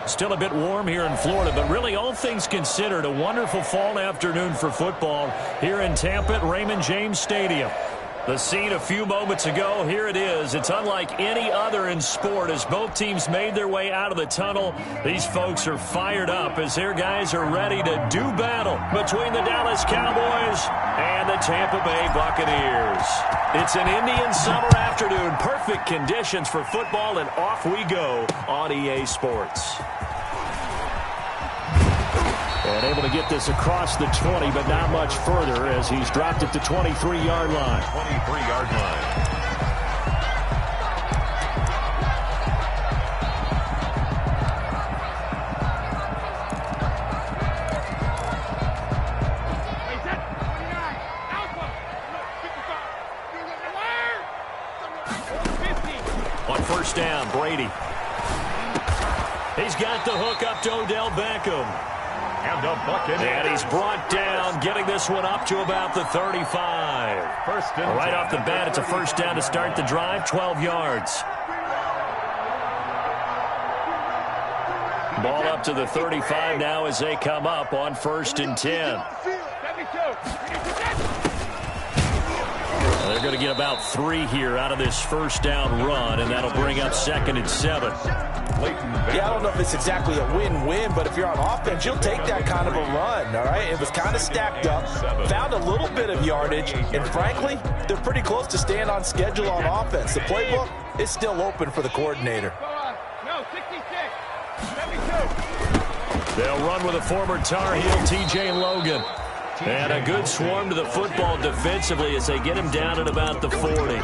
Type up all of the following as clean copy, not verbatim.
Still a bit warm here in Florida, but really all things considered, a wonderful fall afternoon for football here in Tampa at Raymond James Stadium. The scene a few moments ago, here it is. It's unlike any other in sport as both teams made their way out of the tunnel. These folks are fired up as their guys are ready to do battle between the Dallas Cowboys and the Tampa Bay Buccaneers. It's an Indian summer afternoon. Perfect conditions for football, and off we go on EA Sports. And able to get this across the 20, but not much further as he's dropped at the 23-yard line. 23-yard line. On first down, Brady. He's got the hook up to Odell Beckham. And he's brought down, getting this one up to about the 35. Right off the bat, it's a first down to start the drive, 12 yards. Ball up to the 35 now as they come up on first and 10. They're going to get about 3 here out of this first down run, and that'll bring up second and 7. Yeah, I don't know if it's exactly a win-win, but if you're on offense, you'll take that kind of a run, all right? It was kind of stacked up, found a little bit of yardage, and frankly, they're pretty close to staying on schedule on offense. The playbook is still open for the coordinator. They'll run with a former Tar Heel, T.J. Logan. And a good swarm to the football defensively as they get him down at about the 40.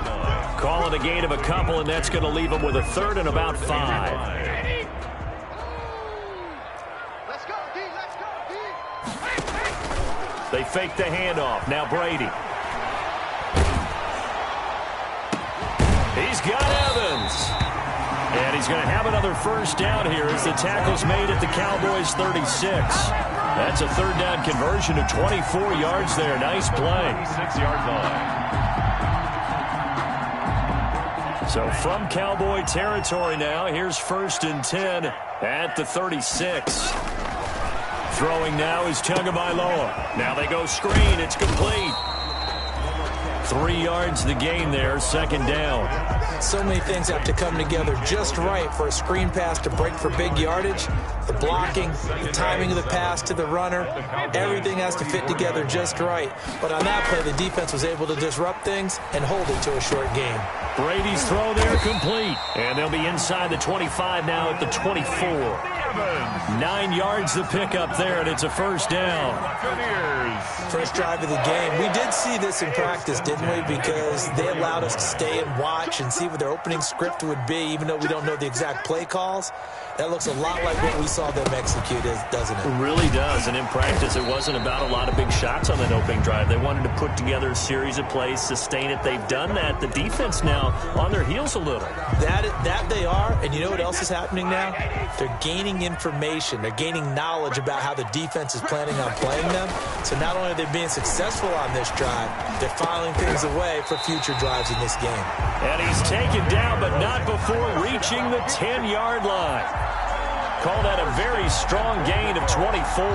Calling a gain of a couple, and that's going to leave him with a third and about 5. They fake the handoff. Now Brady. He's got Evans. And he's going to have another first down here as the tackle's made at the Cowboys' 36. That's a third down conversion to 24 yards there. Nice play. 6-yard line. So from Cowboy territory now, here's first and 10 at the 36. Throwing now is Tagovailoa. Now they go screen. It's complete. 3 yards the gain there, second down. So many things have to come together just right for a screen pass to break for big yardage. The blocking, the timing of the pass to the runner, everything has to fit together just right. But on that play, the defense was able to disrupt things and hold it to a short game. Brady's throw there complete. And they'll be inside the 25 now at the 24. 9 yards the pickup there, and it's a first down. First drive of the game. We did see this in practice, didn't we? Because they allowed us to stay and watch and see what their opening script would be, even though we don't know the exact play calls. That looks a lot like what we saw them execute, doesn't it? It really does. And in practice, it wasn't about a lot of big shots on that opening drive. They wanted to put together a series of plays, sustain it. They've done that. The defense now on their heels a little. That they are. And you know what else is happening now? They're gaining information. They're gaining knowledge about how the defense is planning on playing them. So not only are they being successful on this drive, they're filing things away for future drives in this game. And he's taken down, but not before reaching the 10-yard line. Call that a very strong gain of 24.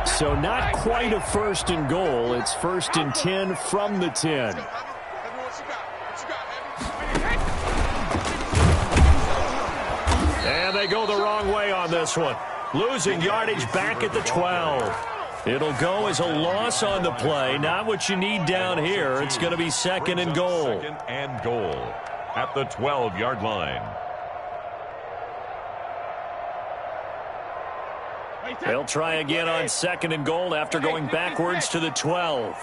So not quite a first and goal. It's first and 10 from the 10. And they go the wrong way on this one. Losing yardage back at the 12. It'll go as a loss on the play. Not what you need down here. It's going to be second and goal. Second and goal at the 12-yard line. They'll try again on second and goal after going backwards to the 12.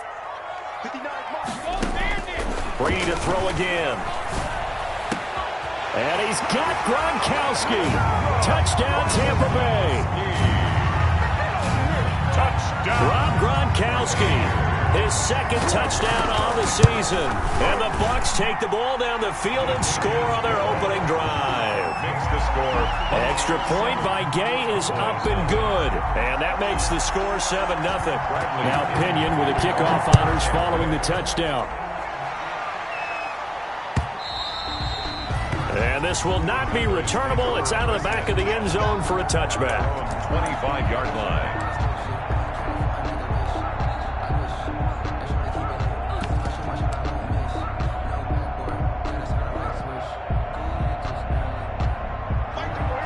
Brady to throw again. And he's got Gronkowski. Touchdown, Tampa Bay. Touchdown. Rob Gronkowski, his second touchdown on the season. season. And the Bucs take the ball down the field and score on their opening drive. Makes the score. Extra point by Gay is up and good. And that makes the score 7-0. Now Pinion with the kickoff honors following the touchdown. And this will not be returnable. It's out of the back of the end zone for a touchback. 25-yard line.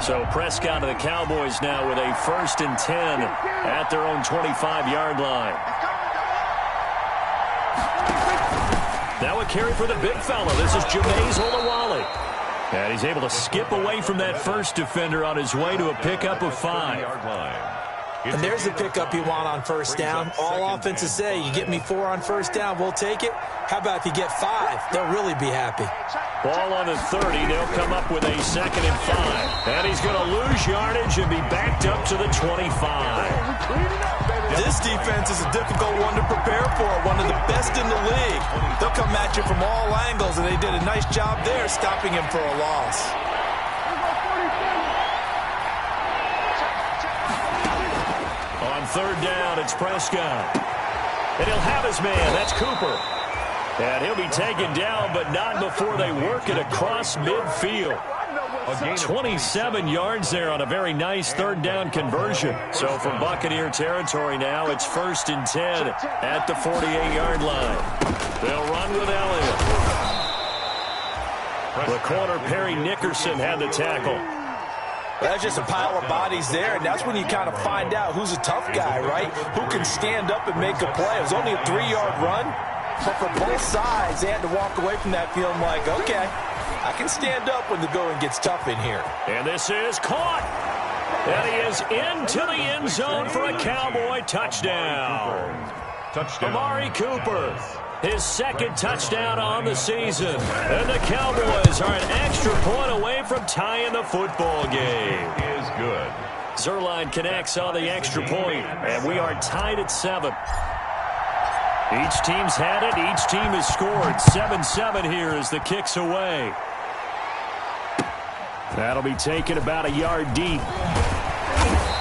So Prescott of the Cowboys now with a 1st and 10 at their own 25-yard line. Now a carry for the big fella. This is Jameis Olawale. And he's able to skip away from that first defender on his way to a pickup of 5. And there's the pickup you want on first down. All offenses say, you get me 4 on first down, we'll take it. How about if you get 5? They'll really be happy. Ball on the 30. They'll come up with a 2nd and 5. And he's going to lose yardage and be backed up to the 25. This defense is a difficult one to prepare for, one of the best in the league. They'll come at you from all angles, and they did a nice job there stopping him for a loss. On 3rd down, it's Prescott. And he'll have his man. That's Cooper. And he'll be taken down, but not before they work it across midfield. 27 yards there on a very nice 3rd down conversion. So from Buccaneer territory now, it's 1st and 10 at the 48-yard line. They'll run with Elliott. The corner, Perry Nickerson, had the tackle. That's just a pile of bodies there, and that's when you kind of find out who's a tough guy, right? Who can stand up and make a play. It was only a 3-yard run, but for both sides, they had to walk away from that feeling like, okay, I can stand up when the going gets tough in here. And this is caught. And he is into the end zone for a Cowboy touchdown. Amari Cooper, his 2nd touchdown on the season. And the Cowboys are an extra point away from tying the football game. Is good. Zerline connects on the extra point, and we are tied at 7. Each team's had it. Each team has scored. 7-7 here as the kick's away. That'll be taken about a yard deep.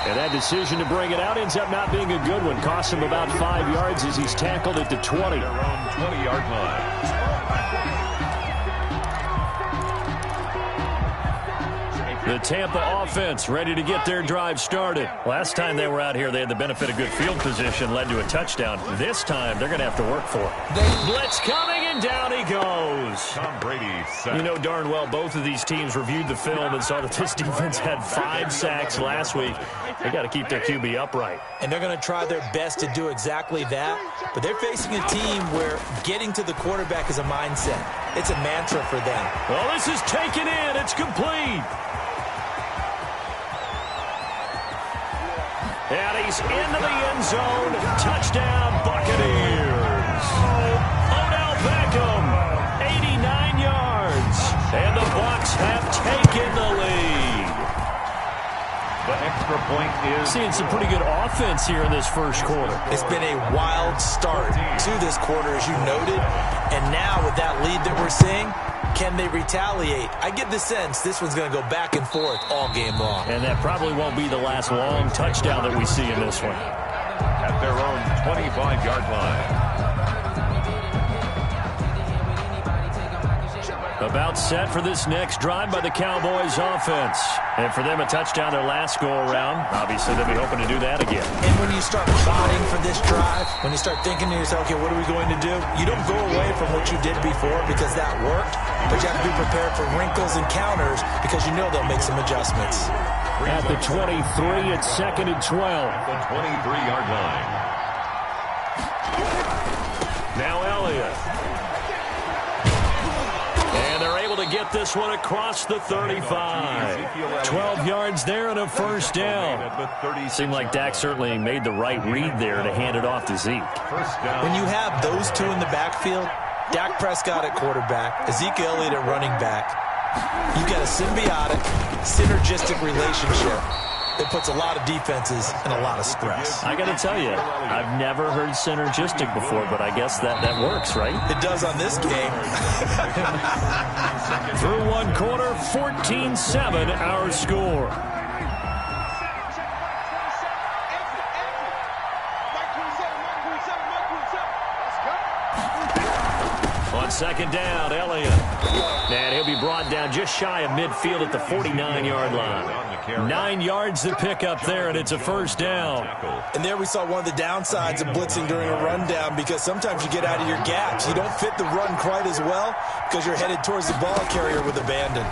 And that decision to bring it out ends up not being a good one. Costs him about 5 yards as he's tackled at the 20. 20-yard line. The Tampa offense ready to get their drive started. Last time they were out here, they had the benefit of good field position, led to a touchdown. This time, they're going to have to work for it. Blitz coming, and down he goes. Tom Brady set. You know darn well both of these teams reviewed the film and saw that this defense had 5 sacks last week. They got to keep their QB upright. And they're going to try their best to do exactly that. But they're facing a team where getting to the quarterback is a mindset. It's a mantra for them. Well, this is taken in. It's complete. And he's into the end zone. Touchdown, Buccaneers. Odell Beckham, 89 yards. And the Bucs have taken the lead. The extra point is... Seeing some pretty good offense here in this first quarter. It's been a wild start to this quarter, as you noted. And now with that lead that we're seeing, can they retaliate? I get the sense this one's going to go back and forth all game long. And that probably won't be the last long touchdown that we see in this one. At their own 25-yard line. About set for this next drive by the Cowboys offense. And for them, a touchdown their last go-around. Obviously, they'll be hoping to do that again. And when you start plotting for this drive, when you start thinking to yourself, okay, what are we going to do? You don't go away from what you did before because that worked, but you have to be prepared for wrinkles and counters because you know they'll make some adjustments. At the 23, it's 2nd and 12. The 23-yard line. Now Elliott. And they're able to get this one across the 35. 12 yards there and a first down. Seemed like Dak certainly made the right read there to hand it off to Zeke. When you have those two in the backfield, Dak Prescott at quarterback, Ezekiel Elliott at running back, you've got a symbiotic, synergistic relationship. it puts a lot of defenses in a lot of stress. I got to tell you, I've never heard synergistic before, but I guess that works, right? It does on this game. Through one quarter, 14-7 our score. On second down, Elliott. And he'll be brought down just shy of midfield at the 49-yard line. 9 yards to pick up there, and it's a first down. And there we saw one of the downsides of blitzing during a rundown, because sometimes you get out of your gaps. You don't fit the run quite as well because you're headed towards the ball carrier with abandon.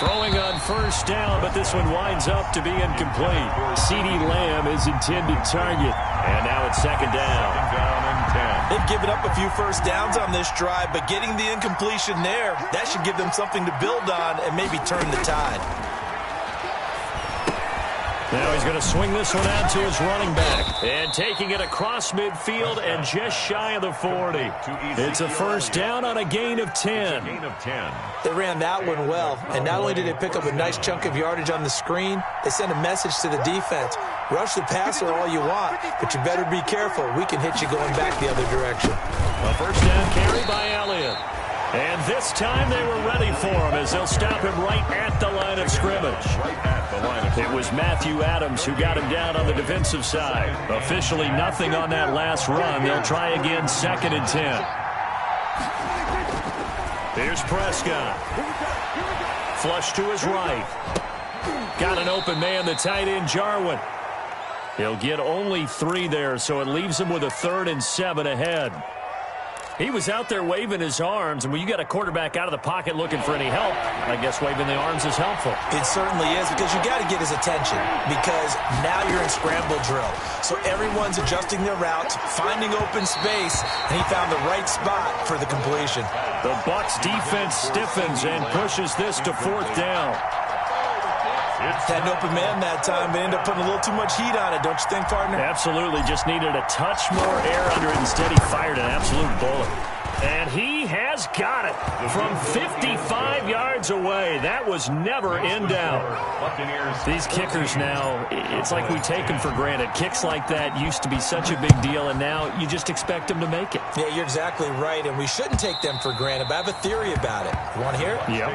Throwing on first down, but this one winds up to be incomplete. CeeDee Lamb is intended target. And now it's second down. They've given up a few first downs on this drive, but getting the incompletion there, that should give them something to build on and maybe turn the tide. Now he's going to swing this one out to his running back. And taking it across midfield and just shy of the 40. It's a first down on a gain of 10. They ran that one well, and not only did they pick up a nice chunk of yardage on the screen, they sent a message to the defense. Rush the passer all you want, but you better be careful. We can hit you going back the other direction. A first down carry by Elliott. And this time they were ready for him as they'll stop him right at the line of scrimmage. It was Matthew Adams who got him down on the defensive side. Officially nothing on that last run. They'll try again, second and 10. Here's Prescott. Flush to his right. Got an open man, the tight end, Jarwin. He'll get only 3 there, so it leaves him with a 3rd and 7 ahead. He was out there waving his arms, and when you got a quarterback out of the pocket looking for any help, I guess waving the arms is helpful. It certainly is, because you got to get his attention, because now you're in scramble drill. So everyone's adjusting their routes, finding open space, and he found the right spot for the completion. The Bucs defense stiffens and pushes this to 4th down. Had an open man that time, but ended up putting a little too much heat on it, don't you think, partner? Absolutely. Just needed a touch more air under it. Instead, he fired an absolute bullet. And he has got it from 55 yards away. That was never in doubt. These kickers now, it's like we take them for granted. Kicks like that used to be such a big deal, and now you just expect them to make it. Yeah, you're exactly right, and we shouldn't take them for granted, but I have a theory about it. You want to hear it? Yep.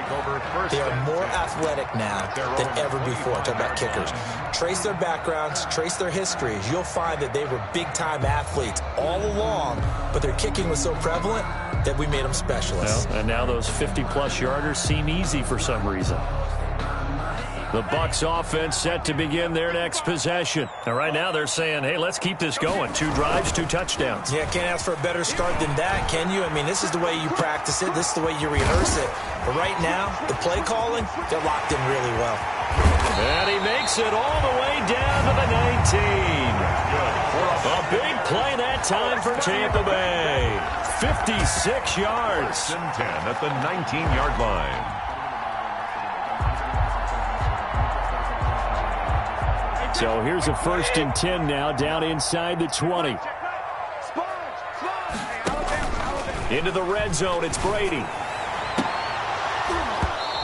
They are more athletic now than ever before. Talk about kickers. Trace their backgrounds, trace their histories. You'll find that they were big-time athletes all along, but their kicking was so prevalent that we made them specialists. Well, and now those 50-plus yarders seem easy for some reason. The Bucs offense set to begin their next possession. And right now they're saying, hey, let's keep this going. 2 drives, 2 touchdowns. Yeah, can't ask for a better start than that, can you? I mean, this is the way you practice it. This is the way you rehearse it. But right now, the play calling, they're locked in really well. And he makes it all the way down to the 19. A big play that time for Tampa Bay. 56 yards. 10 at the 19-yard line. So here's a 1st and 10 now, down inside the 20. Into the red zone, it's Brady.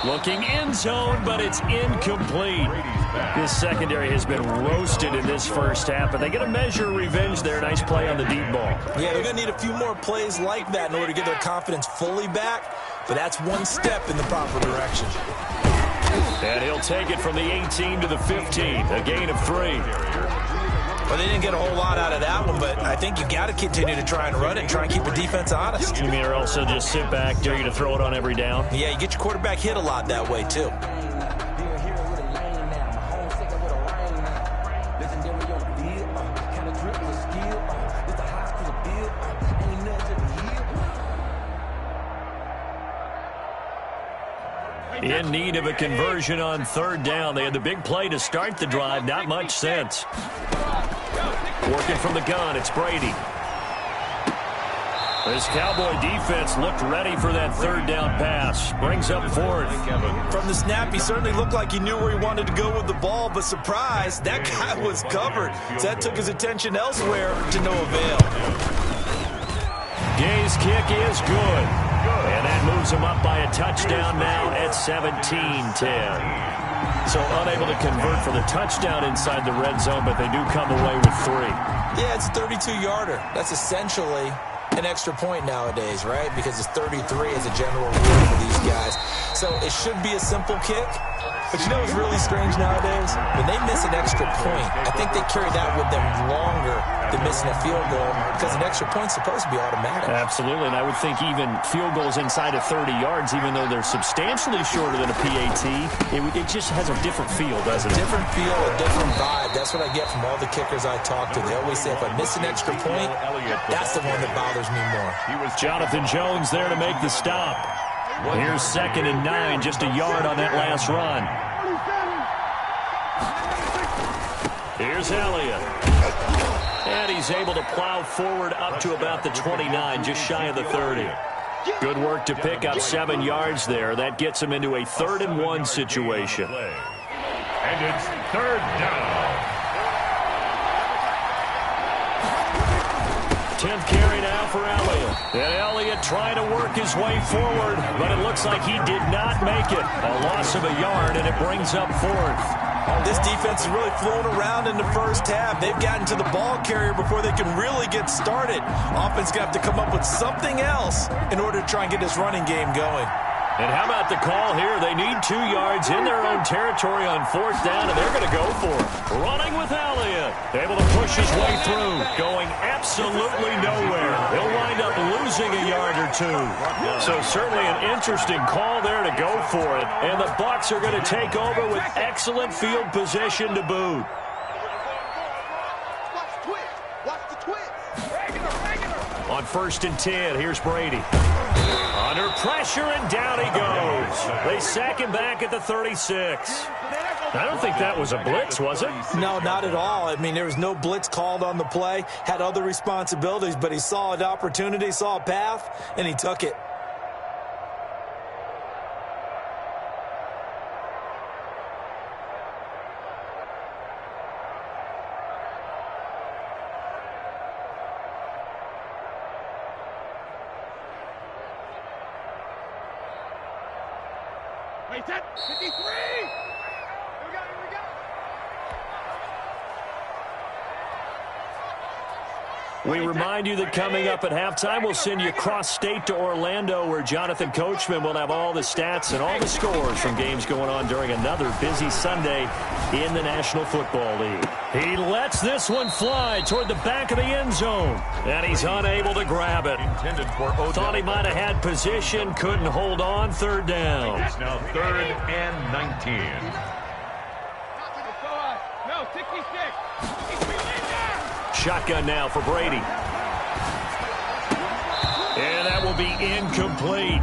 Looking end zone, but it's incomplete. This secondary has been roasted in this first half, but they get a measure of revenge there. Nice play on the deep ball. Yeah, they're going to need a few more plays like that in order to get their confidence fully back, but that's one step in the proper direction. And he'll take it from the 18 to the 15, a gain of 3. Well, they didn't get a whole lot out of that one, but I think you got to continue to try and run it and try and keep the defense honest. You mean, or else they'll just sit back, dare you to throw it on every down? Yeah, you get your quarterback hit a lot that way, too. In need of a conversion on 3rd down. They had the big play to start the drive. Not much sense. Working from the gun, it's Brady. This Cowboy defense looked ready for that 3rd down pass. Brings up 4th. From the snap, he certainly looked like he knew where he wanted to go with the ball, but surprise, that guy was covered. So that took his attention elsewhere to no avail. Gay's kick is good. And that moves him up by a touchdown now at 17-10. So unable to convert for the touchdown inside the red zone, but they do come away with 3. Yeah, it's a 32-yarder. That's essentially an extra point nowadays, right? Because it's 33 as a general rule for these guys. So it should be a simple kick. But you know what's really strange nowadays? When they miss an extra point, I think they carry that with them longer than missing a field goal because an extra point's supposed to be automatic. Absolutely, and I would think even field goals inside of 30 yards, even though they're substantially shorter than a PAT, it just has a different feel, doesn't it? Different feel, a different vibe. That's what I get from all the kickers I talk to. They always say if I miss an extra point, that's the one that bothers me more. Jonathan Jones there to make the stop. Here's 2nd and 9, just a yard on that last run. Here's Elliott. And he's able to plow forward up to about the 29, just shy of the 30. Good work to pick up 7 yards there. That gets him into a 3rd and 1 situation. And it's 3rd down. 10th carry now for Elliott. And Elliott trying to work his way forward, but it looks like he did not make it. A loss of a yard, and it brings up 4th. This defense is really flown around in the first half. They've gotten to the ball carrier before they can really get started. Offense going to have to come up with something else in order to try and get this running game going. And how about the call here? They need 2 yards in their own territory on 4th down, and they're going to go for it. Running with Elliott. Able to push his way through. Going absolutely nowhere. He'll wind up losing a yard or 2. So certainly an interesting call there to go for it. And the Bucs are going to take over with excellent field position to boot. On 1st and 10, here's Brady. Under pressure, and down he goes. They sack him back at the 36. I don't think that was a blitz, was it? No, not at all. I mean, there was no blitz called on the play. Had other responsibilities, but he saw an opportunity, saw a path, and he took it. Wait, 53! We remind you that coming up at halftime, we'll send you cross-state to Orlando, where Jonathan Coachman will have all the stats and all the scores from games going on during another busy Sunday in the National Football League. He lets this one fly toward the back of the end zone, and he's unable to grab it. Thought he might have had position, couldn't hold on. 3rd down. It's now 3rd and 19. No, 66. Shotgun now for Brady. And that will be incomplete.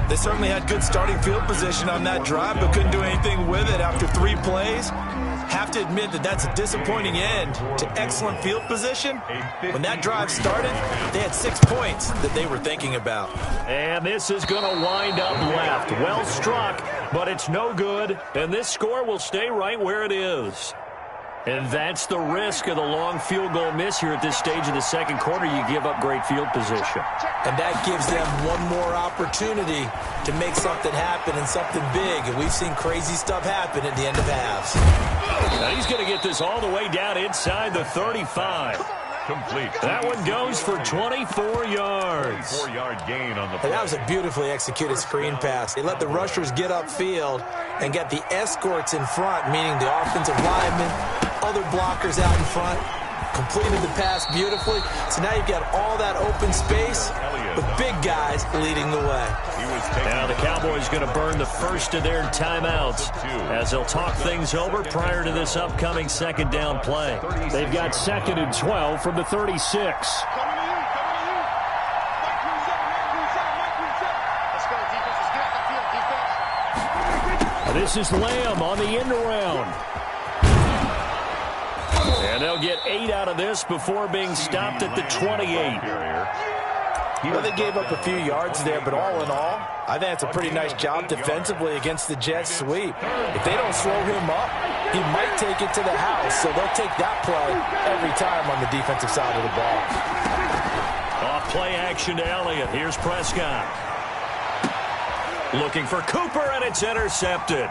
They certainly had good starting field position on that drive, but couldn't do anything with it after 3 plays. Have to admit that that's a disappointing end to excellent field position. When that drive started, they had 6 points that they were thinking about. And this is going to wind up left. Well struck, but it's no good. And this score will stay right where it is. And that's the risk of the long field goal miss here at this stage of the second quarter. You give up great field position. And that gives them one more opportunity to make something happen and something big. And we've seen crazy stuff happen at the end of halves. Now he's going to get this all the way down inside the 35. Complete. That one goes for 24 yards. 4-yard gain on the play. That was a beautifully executed screen pass. They let the rushers get upfield and get the escorts in front, meaning the offensive linemen, other blockers out in front, completed the pass beautifully. So now you've got all that open space with big guys leading the way. Now the Cowboys going to burn the first of their timeouts as they'll talk things over prior to this upcoming 2nd down play. They've got 2nd and 12 from the 36. This is Lamb on the end around. And they'll get 8 out of this before being stopped at the 28. Well, they gave up a few yards there, but all in all, I think it's a pretty nice job defensively against the Jets sweep. If they don't slow him up, he might take it to the house, so they'll take that play every time on the defensive side of the ball. Off play action to Elliott. Here's Prescott. Looking for Cooper, and it's intercepted.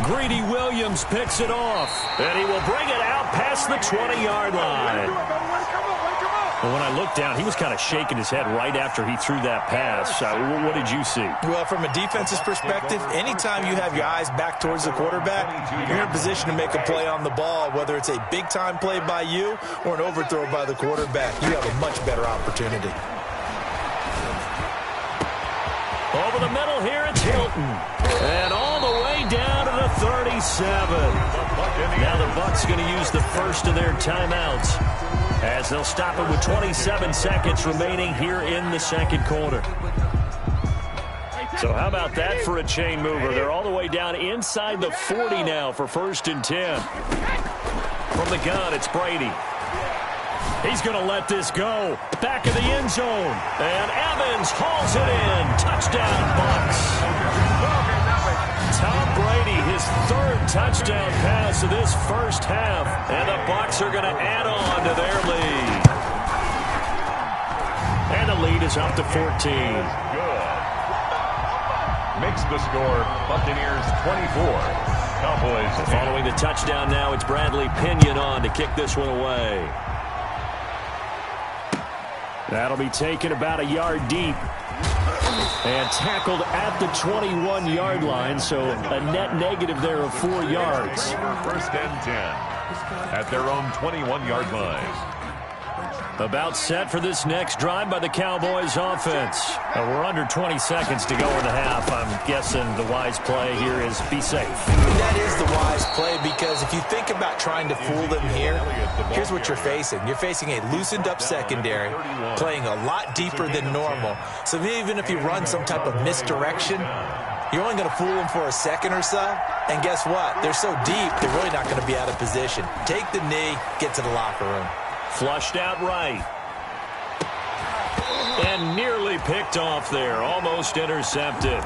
Greedy Williams picks it off, and he will bring it out past the 20-yard line. Well, when I looked down, he was kind of shaking his head right after he threw that pass. What did you see? Well, from a defense's perspective, anytime you have your eyes back towards the quarterback, you're in position to make a play on the ball, whether it's a big-time play by you or an overthrow by the quarterback. You have a much better opportunity. Over the middle here, it's Hilton. And all the way down to the 37. Now the Bucs going to use the first of their timeouts, as they'll stop it with 27 seconds remaining here in the second quarter. So how about that for a chain mover? They're all the way down inside the 40 now for 1st and 10. From the gun, it's Brady. He's going to let this go. Back of the end zone. And Evans hauls it in. Touchdown, Bucs. Tom Brady, his 3rd touchdown pass of this first half. And the Bucs are going to add on to their lead. And the lead is up to 14. Good. Makes the score Buccaneers 24. Cowboys. Following the touchdown now, it's Bradley Pinion on to kick this one away. That'll be taken about a yard deep. And tackled at the 21-yard line, so a net negative there of 4 yards. 1st and 10 at their own 21-yard line. About set for this next drive by the Cowboys offense. We're under 20 seconds to go in the half. I'm guessing the wise play here is be safe. That is the wise play, because if you think about trying to fool them here, here's what you're facing. You're facing a loosened up secondary, playing a lot deeper than normal. So even if you run some type of misdirection, you're only going to fool them for a second or so. And guess what? They're so deep, they're really not going to be out of position. Take the knee, get to the locker room. Flushed out right. And nearly picked off there. Almost intercepted.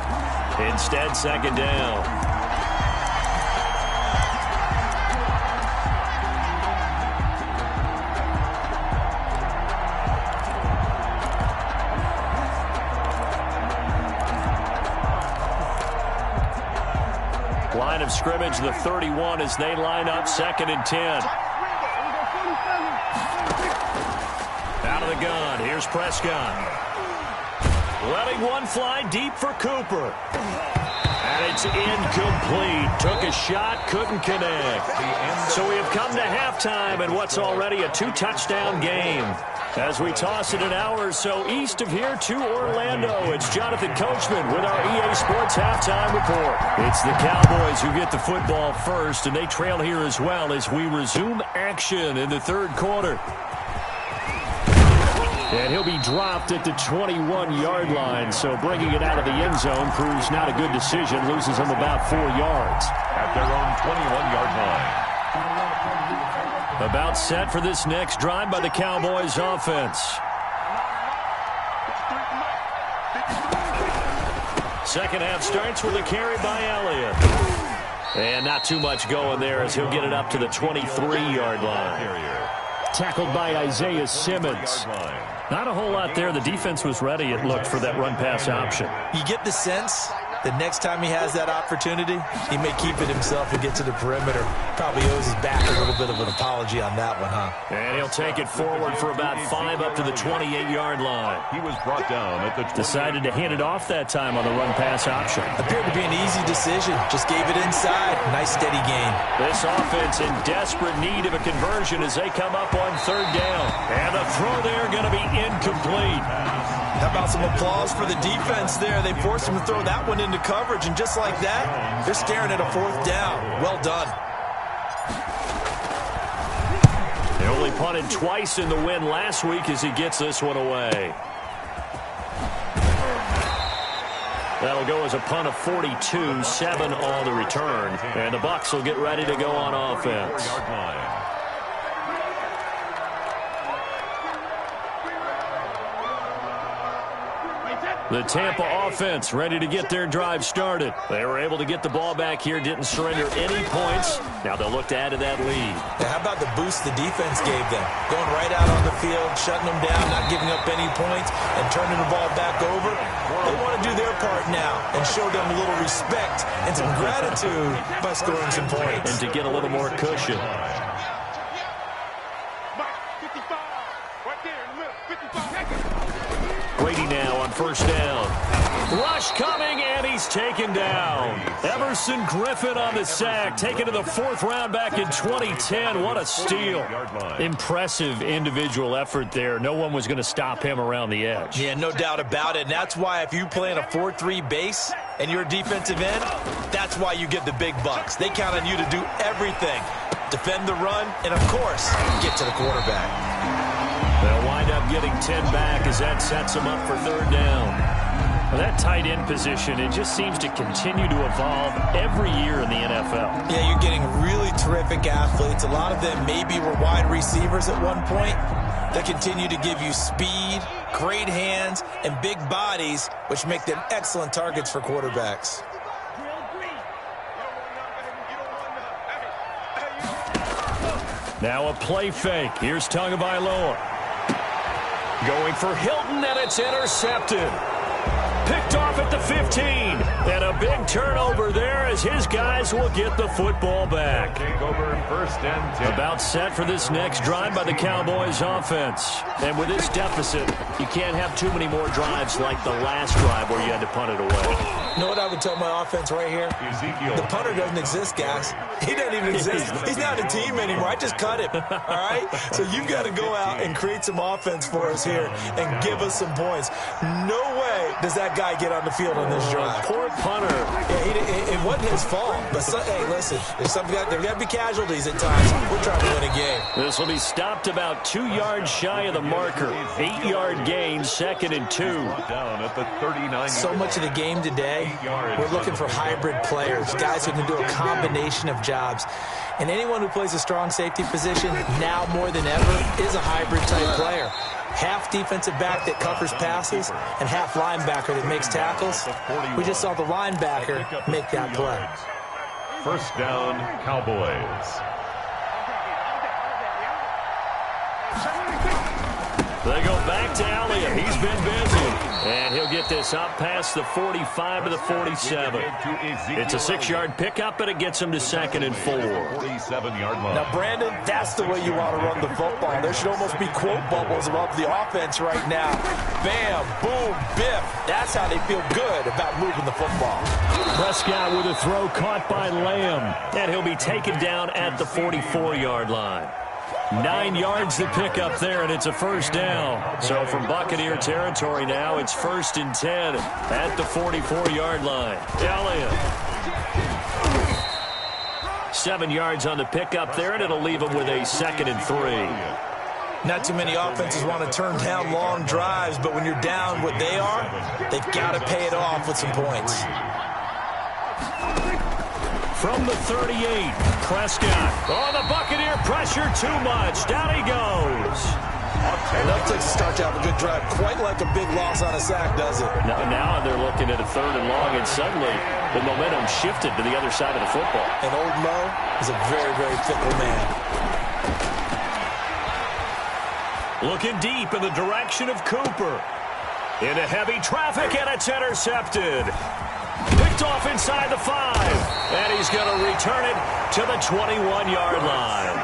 Instead, 2nd down. Line of scrimmage, the 31, as they line up 2nd and 10. Out of the gun, here's Prescott. Letting one fly deep for Cooper. And it's incomplete. Took a shot, couldn't connect. So we have come to halftime in what's already a 2-touchdown game. As we toss it an hour or so east of here to Orlando, it's Jonathan Coachman with our EA Sports Halftime Report. It's the Cowboys who get the football first, and they trail here as well as we resume action in the 3rd quarter. And he'll be dropped at the 21-yard line, so bringing it out of the end zone proves not a good decision, loses him about 4 yards. At their own 21-yard line. About set for this next drive by the Cowboys offense. Second half starts with a carry by Elliott. And not too much going there as he'll get it up to the 23-yard line. Tackled by Isaiah Simmons. Not a whole lot there. The defense was ready, it looked, for that run-pass option. You get the sense that next time he has that opportunity, he may keep it himself and get to the perimeter. Probably owes his back a little bit of an apology on that one, huh? And he'll take it forward for about 5 up to the 28-yard line. He was brought down at the Decided to hand it off that time on the run-pass option. Appeared to be an easy decision. Just gave it inside. Nice, steady gain. This offense in desperate need of a conversion as they come up on 3rd down. And the throw there going to be incomplete. How about some applause for the defense there? They forced him to throw that one into coverage, and just like that, they're staring at a 4th down. Well done. They only punted twice in the win last week as he gets this one away. That'll go as a punt of 42, 7 on the return. And the Bucs will get ready to go on offense. The Tampa offense ready to get their drive started. They were able to get the ball back here, didn't surrender any points. Now they'll look to add to that lead. Now, how about the boost the defense gave them? Going right out on the field, shutting them down, not giving up any points, and turning the ball back over. They want to do their part start now and show them a little respect and some gratitude by scoring some points. And to get a little more cushion. Brady now on first down. Rush coming, and he's taken down. Everson Griffin on the sack, taken to the 4th round back in 2010. What a steal. Impressive individual effort there. No one was going to stop him around the edge. Yeah, no doubt about it. And that's why if you play in a 4-3 base and you're a defensive end, that's why you get the big bucks. They count on you to do everything. Defend the run, and, of course, get to the quarterback. They'll wind up getting 10 back as that sets them up for 3rd down. Well, that tight end position, it just seems to continue to evolve every year in the NFL. Yeah, you're getting really terrific athletes. A lot of them maybe were wide receivers at one point. They continue to give you speed, great hands, and big bodies, which make them excellent targets for quarterbacks. Now a play fake. Here's Tagovailoa. Going for Hilton, and it's intercepted. Picked off at the 15. And a big turnover there as his guys will get the football back. About set for this next drive by the Cowboys offense. And with this deficit, you can't have too many more drives like the last drive where you had to punt it away. You know what I would tell my offense right here? The punter doesn't exist, guys. He doesn't even exist. He's not a team anymore. I just cut him, all right? So you've got to go out and create some offense for us here and give us some points. No way does that guy get on the field on this drive. Poor punter. Yeah, it wasn't his fault. But, hey, listen, there's there got to be casualties at times. We're trying to win a game. This will be stopped about 2 yards shy of the marker. 8-yard gain, 2nd and 2. Down at the 39. So much of the game today, we're looking for hybrid players, guys who can do a combination of jobs. And anyone who plays a strong safety position, now more than ever, is a hybrid-type player. Half defensive back that covers passes and half linebacker that makes tackles. We just saw the linebacker make that play. First down, Cowboys. They go back to Elliott. He's been busy. And he'll get this up past the 45 to the 47. It's a 6-yard pickup, but it gets him to 2nd and 4. 47-yard line. Now, Brandon, that's the way you want to run the football. There should almost be quote bubbles above the offense right now. Bam, boom, biff. That's how they feel good about moving the football. Prescott with a throw caught by Lamb. And he'll be taken down at the 44-yard line. 9 yards to pick up there, and it's a first down. So from Buccaneer territory now, it's 1st and 10 at the 44-yard line. Elliott. 7 yards on the pickup there, and it'll leave him with a 2nd and 3. Not too many offenses want to turn down long drives, but when you're down what they are, they've got to pay it off with some points. From the 38, Prescott. Oh, the Buccaneer pressure too much. Down he goes. Enough to start to have a good drive. Quite like a big loss on a sack, does it? Now they're looking at a 3rd and long, and suddenly the momentum shifted to the other side of the football. And old Mo is a very, very fickle man. Looking deep in the direction of Cooper. Into heavy traffic, and it's intercepted. Picked off inside the 5. And he's going to return it to the 21-yard line.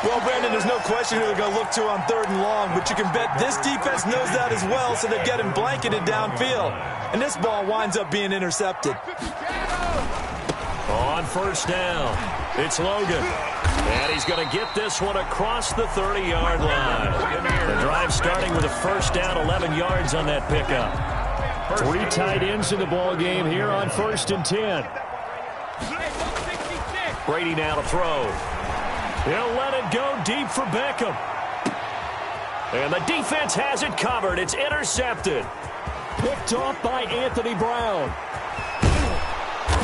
Well, Brandon, there's no question who they're going to look to on 3rd and long, but you can bet this defense knows that as well, so they're getting blanketed downfield. And this ball winds up being intercepted. On first down, it's Logan. And he's going to get this one across the 30-yard line. The drive starting with a first down, 11 yards on that pickup. 3 tight ends in the ball game here on 1st and 10. Brady now to throw. He'll let it go deep for Beckham. And the defense has it covered. It's intercepted. Picked off by Anthony Brown.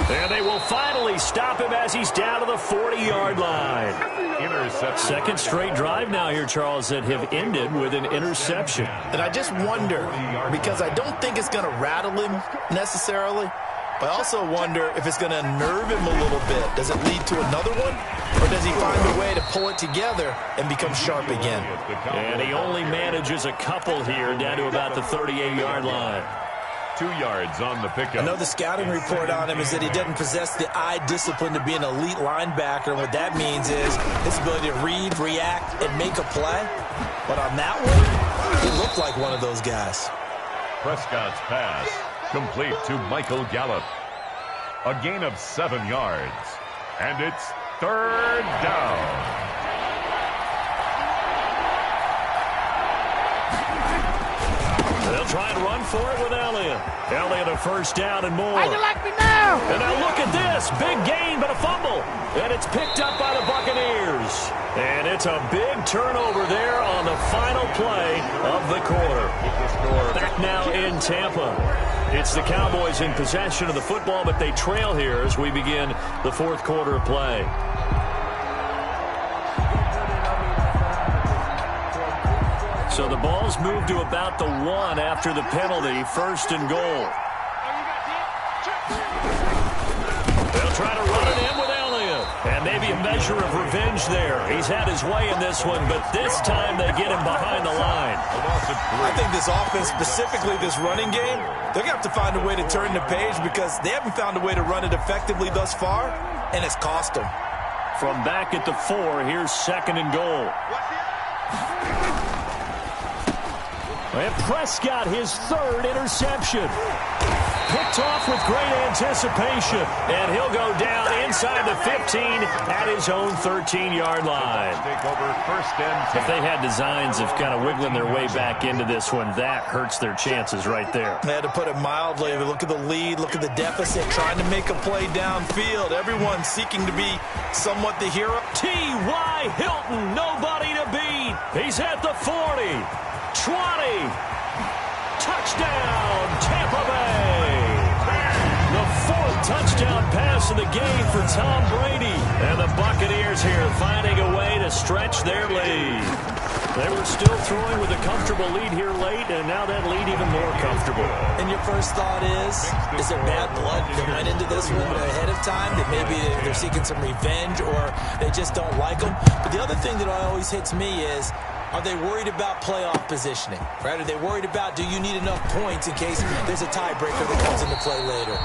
And they will finally stop him as he's down to the 40-yard line. Interception. Second straight drive now here, Charles, that have ended with an interception. And I just wonder, because I don't think it's going to rattle him necessarily, but I also wonder if it's going to nerve him a little bit. Does it lead to another one? Or does he find a way to pull it together and become sharp again? And he only manages a couple here down to about the 38-yard line. 2 yards on the pickup. I know the scouting report on him is that he doesn't possess the eye discipline to be an elite linebacker. And what that means is his ability to read, react, and make a play. But on that one, he looked like one of those guys. Prescott's pass complete to Michael Gallup. A gain of 7 yards. And it's 3rd down. They'll try and run for it with Elliott. Elliott a first down and more. How you like me now? And now look at this. Big gain, but a fumble. And it's picked up by the Buccaneers. And it's a big turnover there on the final play of the quarter. Back now in Tampa. It's the Cowboys in possession of the football, but they trail here as we begin the 4th quarter of play. So the ball's moved to about the 1 after the penalty, 1st and goal. They'll try to run it in with Elliott. And maybe a measure of revenge there. He's had his way in this one, but this time they get him behind the line. I think this offense, specifically this running game, they're going to have to find a way to turn the page because they haven't found a way to run it effectively thus far, and it's cost them. From back at the 4, here's 2nd and goal. And Prescott, his 3rd interception. Picked off with great anticipation. And he'll go down inside the 15 at his own 13-yard line. If they had designs of kind of wiggling their way back into this one, that hurts their chances right there. They had to put it mildly. Look at the lead. Look at the deficit. Trying to make a play downfield. Everyone seeking to be somewhat the hero. T.Y. Hilton, nobody to beat. He's at the 40. 20. Touchdown, Tampa Bay. The 4th touchdown pass of the game for Tom Brady. And the Buccaneers here finding a way to stretch their lead. They were still throwing with a comfortable lead here late, and now that lead even more comfortable. And your first thought is there bad blood that went into this one ahead of time, that maybe they're seeking some revenge or they just don't like them? But the other thing that always hits me is, are they worried about playoff positioning? Right? Are they worried about, do you need enough points in case there's a tiebreaker that comes into play later?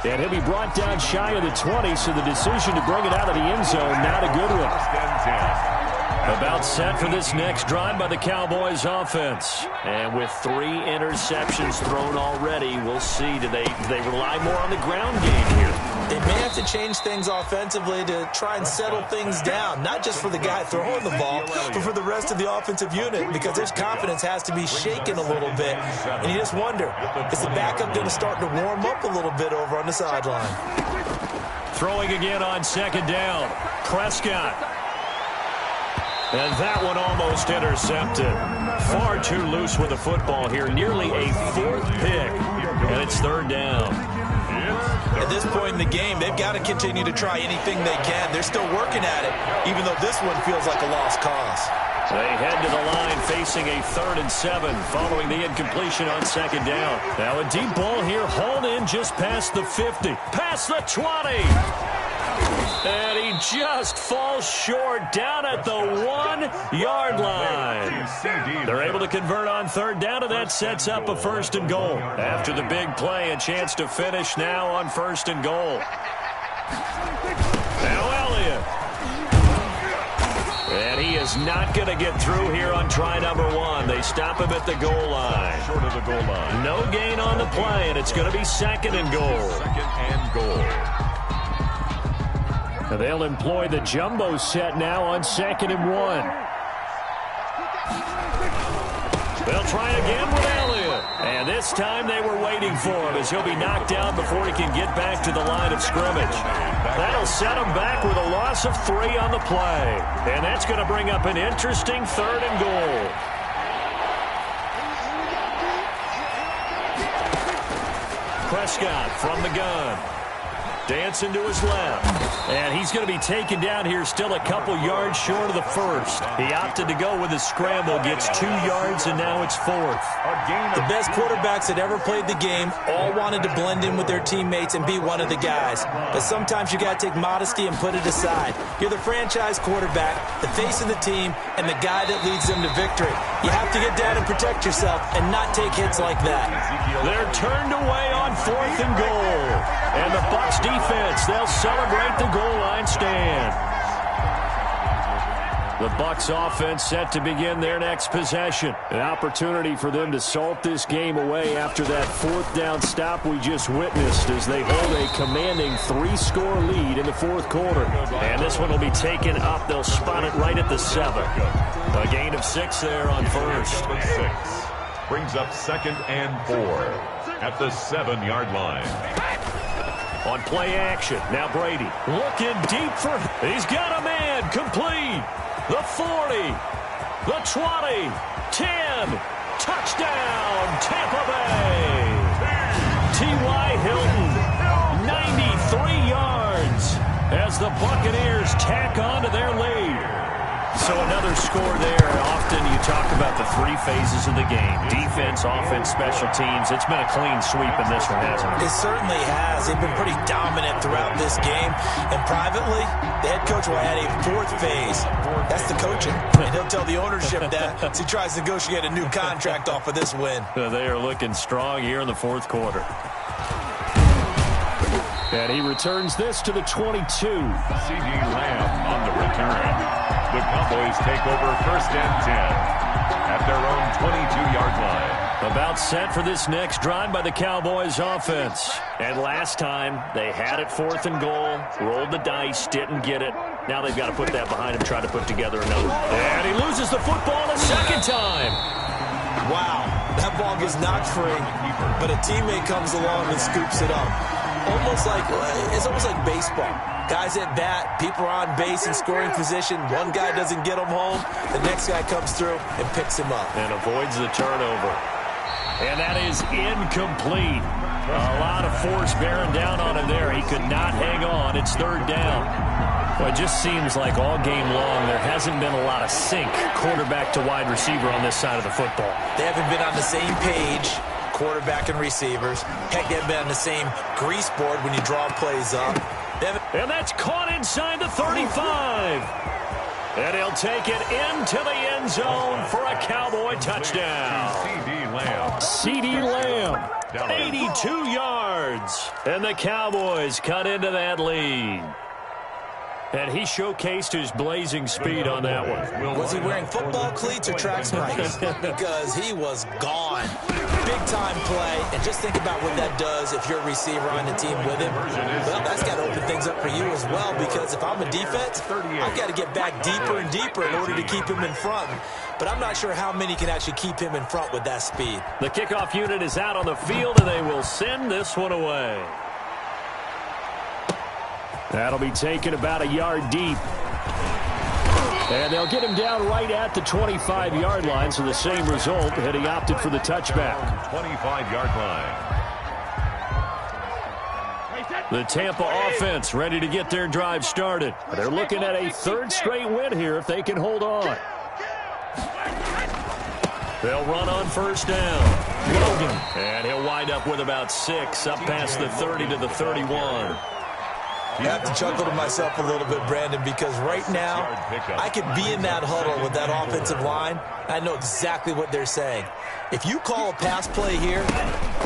And he'll be brought down shy of the 20, so the decision to bring it out of the end zone, not a good one. About set for this next drive by the Cowboys offense. And with 3 interceptions thrown already, we'll see. Do they rely more on the ground game here? They may have to change things offensively to try and settle things down, not just for the guy throwing the ball, but for the rest of the offensive unit, because their confidence has to be shaken a little bit. And you just wonder, is the backup going to start to warm up a little bit over on the sideline? Throwing again on 2nd down. Prescott. And that one almost intercepted. Far too loose with the football here. Nearly a 4th pick. And it's 3rd down. At this point in the game, they've got to continue to try anything they can. They're still working at it, even though this one feels like a lost cause. They head to the line facing a 3rd and 7 following the incompletion on 2nd down. Now a deep ball here hauled in just past the 50. Past the 20. And he just falls short down at the 1-yard line. They're able to convert on 3rd down, and that sets up a 1st and goal. After the big play, a chance to finish now on 1st and goal. Now Elliott. And he is not going to get through here on try number 1. They stop him at the goal line. Short of the goal line. No gain on the play, and it's going to be 2nd and goal. 2nd and goal. They'll employ the jumbo set now on 2nd and 1. They'll try again with Elliott. And this time they were waiting for him as he'll be knocked down before he can get back to the line of scrimmage. That'll set him back with a loss of 3 on the play. And that's going to bring up an interesting 3rd and goal. Prescott from the gun. Dancing to his left. And he's going to be taken down here still a couple yards short of the first. He opted to go with his scramble, gets 2 yards, and now it's fourth. The best quarterbacks that ever played the game all wanted to blend in with their teammates and be one of the guys. But sometimes you got to take modesty and put it aside. You're the franchise quarterback, the face of the team, and the guy that leads them to victory. You have to get down and protect yourself and not take hits like that. They're turned away on 4th and goal. And the Bucs defense, they'll celebrate the goal line stand. The Bucs offense set to begin their next possession. An opportunity for them to salt this game away after that 4th down stop we just witnessed as they hold a commanding 3-score lead in the 4th quarter. And this one will be taken up. They'll spot it right at the 7. A gain of 6 there on first. Brings up 2nd and 4 at the 7-yard line. On play action, now Brady looking deep for, he's got a man, complete. The 40, the 20, 10, touchdown, Tampa Bay. T.Y. Hilton, 93 yards as the Buccaneers tack on to their lead. So another score there. Often you talk about the 3 phases of the game. Defense, offense, special teams. It's been a clean sweep in this one, hasn't it? It certainly has. They've been pretty dominant throughout this game. And privately, the head coach will add a 4th phase. That's the coaching. And he'll tell the ownership that as he tries to negotiate a new contract off of this win. They are looking strong here in the 4th quarter. And he returns this to the 22. C.D. Lamb on the return. The Cowboys take over 1st and 10 at their own 22-yard line. About set for this next drive by the Cowboys offense. And last time, they had it 4th and goal, rolled the dice, didn't get it. Now they've got to put that behind him, try to put together another. And he loses the football a second time. Wow, that ball gets knocked free, but a teammate comes along and scoops it up. It's almost like baseball. Guys at bat, people are on base in scoring position. One guy doesn't get him home. The next guy comes through and picks him up. And avoids the turnover. And that is incomplete. A lot of force bearing down on him there. He could not hang on. It's 3rd down. Well, it just seems like all game long there hasn't been a lot of sync quarterback to wide receiver on this side of the football. They haven't been on the same page, quarterback and receivers. Heck, they haven't been on the same grease board when you draw plays up. And that's caught inside the 35. And he'll take it into the end zone for a Cowboy touchdown. C.D. Lamb, 82 yards. And the Cowboys cut into that lead. And he showcased his blazing speed on that one. Was he wearing football cleats or track spikes? Because he was gone. Big-time play. And just think about what that does if you're a receiver on the team with him. Well, that's got to open things up for you as well, because if I'm a defense, I've got to get back deeper and deeper in order to keep him in front. But I'm not sure how many can actually keep him in front with that speed. The kickoff unit is out on the field, and they will send this one away. That'll be taken about a yard deep. And they'll get him down right at the 25-yard line, so the same result, and he opted for the touchback. 25-yard line. The Tampa offense ready to get their drive started. They're looking at a 3rd straight win here if they can hold on. They'll run on 1st down. Logan. And he'll wind up with about 6, up past the 30 to the 31. I have to chuckle to myself a little bit, Brandon, because right now I could be in that huddle with that offensive line. I know exactly what they're saying. If you call a pass play here,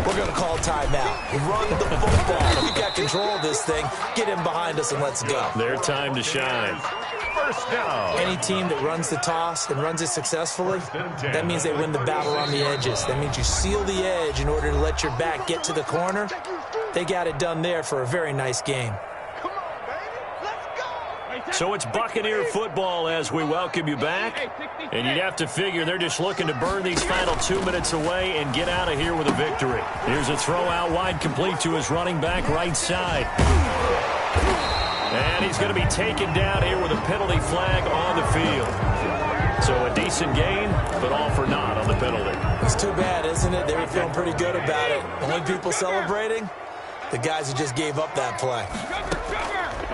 we're going to call timeout. Run the football. If you got control of this thing, get in behind us and let's go. Their time to shine. 1st down. Any team that runs the toss and runs it successfully, that means they win the battle on the edges. That means you seal the edge in order to let your back get to the corner. They got it done there for a very nice game. So it's Buccaneer football as we welcome you back. And you'd have to figure they're just looking to burn these final 2 minutes away and get out of here with a victory. Here's a throw out wide, complete to his running back right side. And he's going to be taken down here with a penalty flag on the field. So a decent gain, but all for naught on the penalty. It's too bad, isn't it? They were feeling pretty good about it. Only people celebrating, The guys who just gave up that play.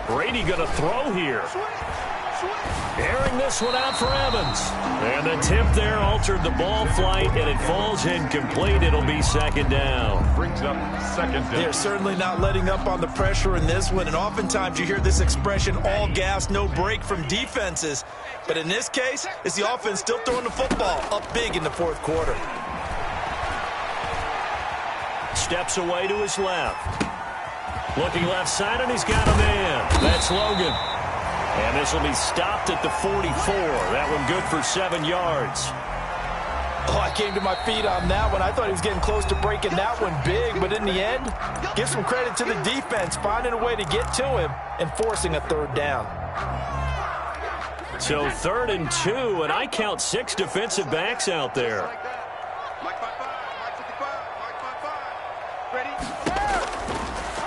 Brady going to throw here. Airing this one out for Evans. And the tip there altered the ball flight, and it falls incomplete. It'll be second down. Brings up second down. They're certainly not letting up on the pressure in this one, and oftentimes you hear this expression, all gas, no break from defenses. But in this case, it's the offense still throwing the football up big in the fourth quarter. Steps away to his left. Looking left side, and he's got a man. That's Logan. And this will be stopped at the 44. That one good for 7 yards. Oh, I came to my feet on that one. I thought he was getting close to breaking that one big, but in the end, give some credit to the defense, finding a way to get to him and forcing a third down. So 3rd and 2, and I count 6 defensive backs out there.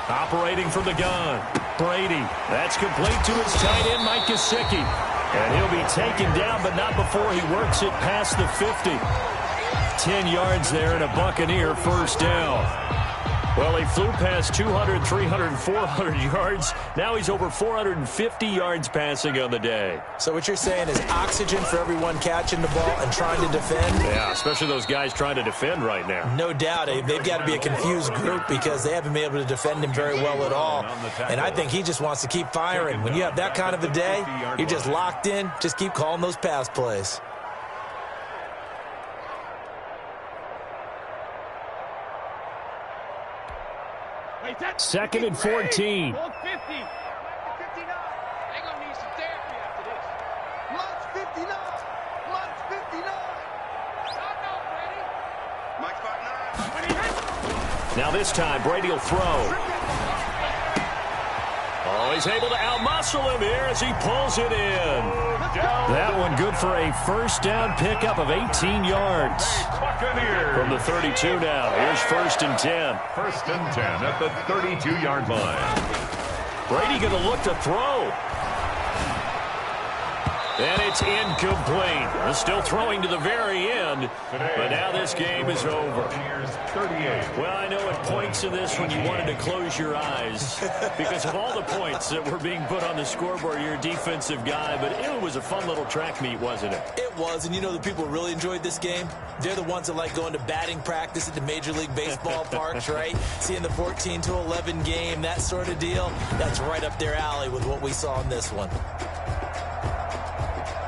Operating from the gun. Brady. That's complete to his tight end, Mike Gesicki. And he'll be taken down, but not before he works it past the 50. 10 yards there and a Buccaneer first down. Well, he flew past 200, 300, 400 yards. Now he's over 450 yards passing on the day. So what you're saying is oxygen for everyone catching the ball and trying to defend? Yeah, especially those guys trying to defend right now. No doubt. They've got to be a confused group because they haven't been able to defend him very well at all. And I think he just wants to keep firing. When you have that kind of a day, you're just locked in. Just keep calling those pass plays. Second and 14. Hold 50. 59. They're going to need some therapy after this. Mike's 59. Mike's 59. Stop out, Brady. Mike's 59. Now this time, Brady will throw. Oh, he's able to outmuscle him here as he pulls it in. That one good for a first down pickup of 18 yards. From the 32 now. Here's 1st and 10. 1st and 10 at the 32-yard line. Brady going to look to throw. And it's incomplete. Still throwing to the very end. But now this game is over. Well, I know at points in this when you wanted to close your eyes because of all the points that were being put on the scoreboard. You're a defensive guy, but it was a fun little track meet, wasn't it? It was, and you know the people who really enjoyed this game? They're the ones that like going to batting practice at the Major League Baseball parks, right? Seeing the 14-11 game, that sort of deal. That's right up their alley with what we saw in this one.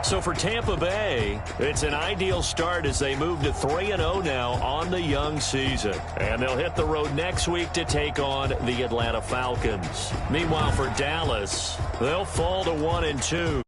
So for Tampa Bay, it's an ideal start as they move to 3-0 now on the young season. And they'll hit the road next week to take on the Atlanta Falcons. Meanwhile, for Dallas, they'll fall to 1-2.